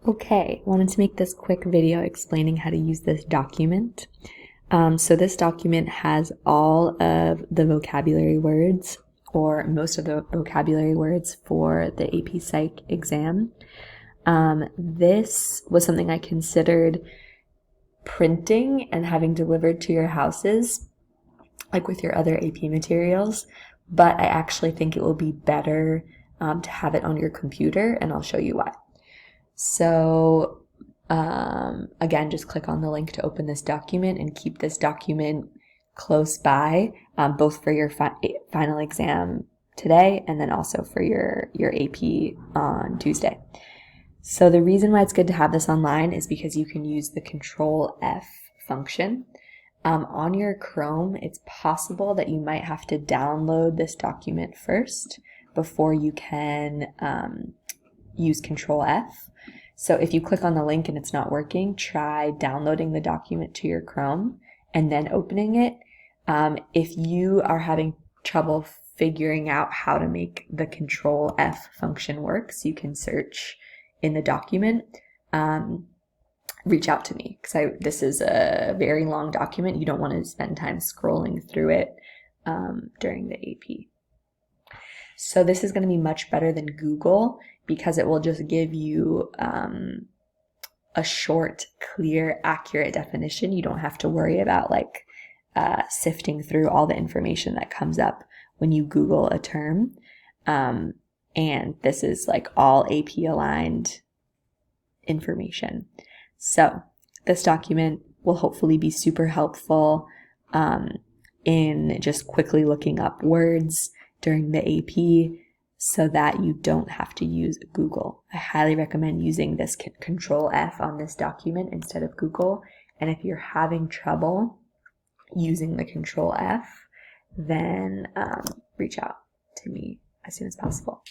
Okay, wanted to make this quick video explaining how to use this document. So this document has all of the vocabulary words, or most of the vocabulary words for the AP Psych exam. This was something I considered printing and having delivered to your houses, like with your other AP materials, but I actually think it will be better to have it on your computer, and I'll show you why. So again, just click on the link to open this document and keep this document close by, both for your final exam today and then also for your AP on Tuesday. So the reason why it's good to have this online is because you can use the Control F function. On your Chrome, it's possible that you might have to download this document first before you can use Control F. So if you click on the link and it's not working, try downloading the document to your Chrome and then opening it. If you are having trouble figuring out how to make the Control F function work, so you can search in the document, reach out to me, because this is a very long document. You don't want to spend time scrolling through it during the AP. So this is going to be much better than Google because it will just give you a short, clear, accurate definition. You don't have to worry about sifting through all the information that comes up when you Google a term. And this is like all AP aligned information. So this document will hopefully be super helpful in just quickly looking up words during the AP so that you don't have to use Google. I highly recommend using this Control F on this document instead of Google. And if you're having trouble using the Control F, then reach out to me as soon as possible.